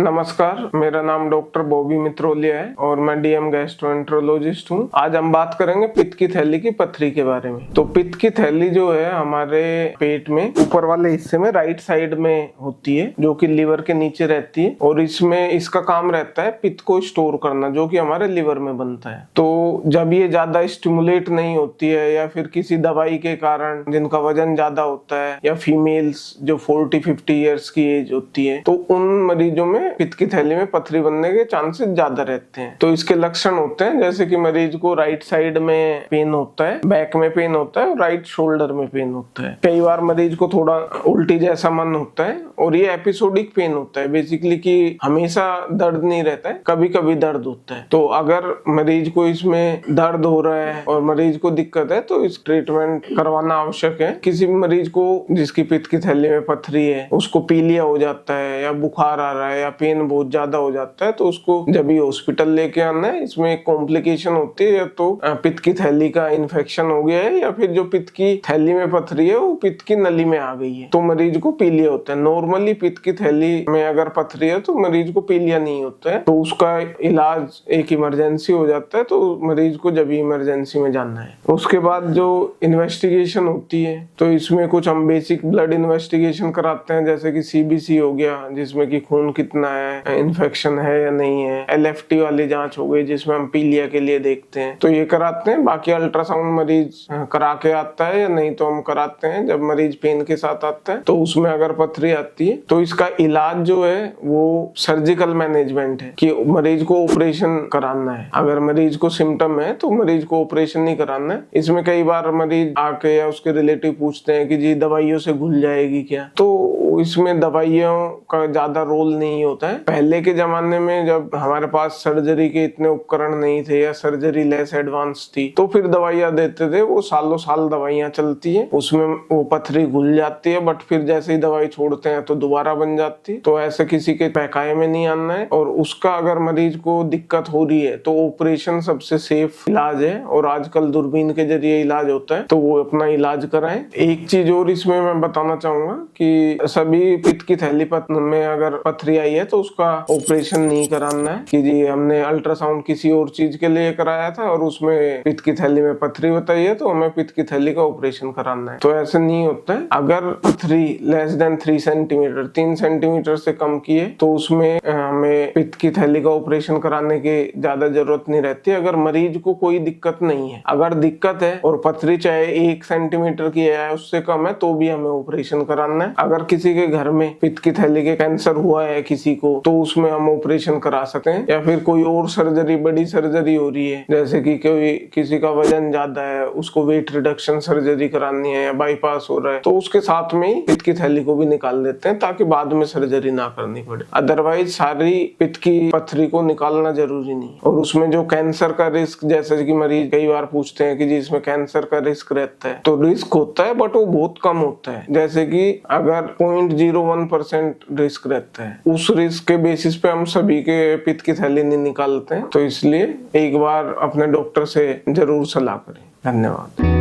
नमस्कार, मेरा नाम डॉक्टर बॉबी मित्रोलिया है और मैं डीएम गैस्ट्रोएंटरोलॉजिस्ट हूँ। आज हम बात करेंगे पित्त की थैली की पथरी के बारे में। तो पित्त की थैली जो है हमारे पेट में ऊपर वाले हिस्से में राइट साइड में होती है, जो कि लीवर के नीचे रहती है और इसमें इसका काम रहता है पित्त को स्टोर करना, जो कि हमारे लीवर में बनता है। तो जब ये ज्यादा स्टिमुलेट नहीं होती है या फिर किसी दवाई के कारण जिनका वजन ज्यादा होता है या फीमेल्स जो 40-50 ईयर्स की एज होती है, तो उन मरीजों में पित्त की थैली में पथरी बनने के चांसेस ज्यादा रहते हैं। तो इसके लक्षण होते हैं जैसे कि मरीज को राइट साइड में पेन होता है, बैक में पेन होता है और राइट शोल्डर में पेन होता है। कई बार मरीज को थोड़ा उल्टी जैसा मन होता है और ये एपिसोडिक पेन होता है, बेसिकली कि हमेशा दर्द नहीं रहता है, कभी कभी दर्द होता है। तो अगर मरीज को इसमें दर्द हो रहा है और मरीज को दिक्कत है तो इस ट्रीटमेंट करवाना आवश्यक है। किसी भी मरीज को जिसकी पित्त की थैली में पथरी है, उसको पीलिया हो जाता है या बुखार आ रहा है या पेन बहुत ज्यादा हो जाता है, तो उसको जब भी हॉस्पिटल लेके आना है। इसमें एक कॉम्प्लिकेशन होती है, या तो पित्त की थैली का इन्फेक्शन हो गया है या फिर जो पित्त की थैली में पथरी है वो पित्त की नली में आ गई है, तो मरीज को पीलिया होता है। नॉर्मली पित्त की थैली में अगर पथरी है तो मरीज को पीलिया नहीं होता है, तो उसका इलाज एक इमरजेंसी हो जाता है, तो मरीज को जब इमरजेंसी में जाना है। उसके बाद जो इन्वेस्टिगेशन होती है, तो इसमें कुछ हम बेसिक ब्लड इन्वेस्टिगेशन कराते हैं, जैसे कि सीबीसी हो गया जिसमें कि खून कितना है, इन्फेक्शन है या नहीं है। एलएफटी वाली जांच हो गई जिसमें हम पीलिया के लिए देखते हैं, तो ये कराते हैं। बाकी अल्ट्रासाउंड मरीज करा के आता है या नहीं तो हम कराते हैं। जब मरीज पेन के साथ आता है तो उसमें अगर पथरी आती है तो इसका इलाज जो है वो सर्जिकल मैनेजमेंट है कि मरीज को ऑपरेशन कराना है। अगर मरीज को सिम्टम है तो मरीज को ऑपरेशन नहीं कराना है। इसमें कई बार मरीज आके या उसके रिलेटिव पूछते हैं कि जी दवाइयों से घुल जाएगी क्या, तो इसमें दवाइयों का ज्यादा रोल नहीं होता है। पहले के जमाने में जब हमारे पास सर्जरी के इतने उपकरण नहीं थे या सर्जरी लेस एडवांस थी, तो फिर दवाइयां देते थे, वो सालों साल दवाइयां चलती है, उसमें वो पथरी घुल जाती है, बट फिर जैसे ही दवाई छोड़ते हैं तो दोबारा बन जाती है। तो ऐसे किसी के पैकाए में नहीं आना है। और उसका अगर मरीज को दिक्कत हो रही है तो ऑपरेशन सबसे सेफ इलाज है और आजकल दूरबीन के जरिए इलाज होता है, तो वो अपना इलाज कराएं। एक चीज और इसमें मैं बताना चाहूंगा कि सभी पित्त की थैली में अगर पथरी आई है तो उसका ऑपरेशन नहीं कराना है कि जी हमने अल्ट्रासाउंड किसी और चीज के लिए कराया था और उसमें पित्त की थैली में पथरी बताई है तो हमें पित्त की थैली का ऑपरेशन कराना है, तो ऐसे नहीं होता है। अगर पथरी लेस देन 3 सेंटीमीटर 3 सेंटीमीटर से कम की है तो उसमें हमें पित्त की थैली का ऑपरेशन कराने की ज्यादा जरूरत नहीं रहती अगर मरीज को कोई दिक्कत नहीं है। अगर दिक्कत है और पथरी चाहे 1 सेंटीमीटर की है उससे कम है तो भी हमें ऑपरेशन कराना है। अगर किसी के घर में पित्त की थैली के कैंसर हुआ है किसी को, तो उसमें हम ऑपरेशन करा सकते हैं। या फिर कोई और सर्जरी, बड़ी सर्जरी हो रही है, जैसे कि कोई किसी का वजन ज्यादा है, उसको वेट रिडक्शन सर्जरी करानी है या बाईपास हो रहा है, तो उसके साथ में ही पित्त की थैली को भी निकाल देते हैं ताकि बाद में सर्जरी ना करनी पड़े। अदरवाइज सारी पित्त की पथरी को निकालना जरूरी नहीं। और उसमें जो कैंसर का रिस्क, जैसे कि मरीज कई बार पूछते हैं कि जी इसमें कैंसर का रिस्क रहता है, तो रिस्क होता है बट वो बहुत कम होता है। जैसे कि अगर 0.01% रिस्क रहता है, उस रिस्क के बेसिस पे हम सभी के पित्त की थैली नहीं निकालते हैं। तो इसलिए एक बार अपने डॉक्टर से जरूर सलाह करें। धन्यवाद।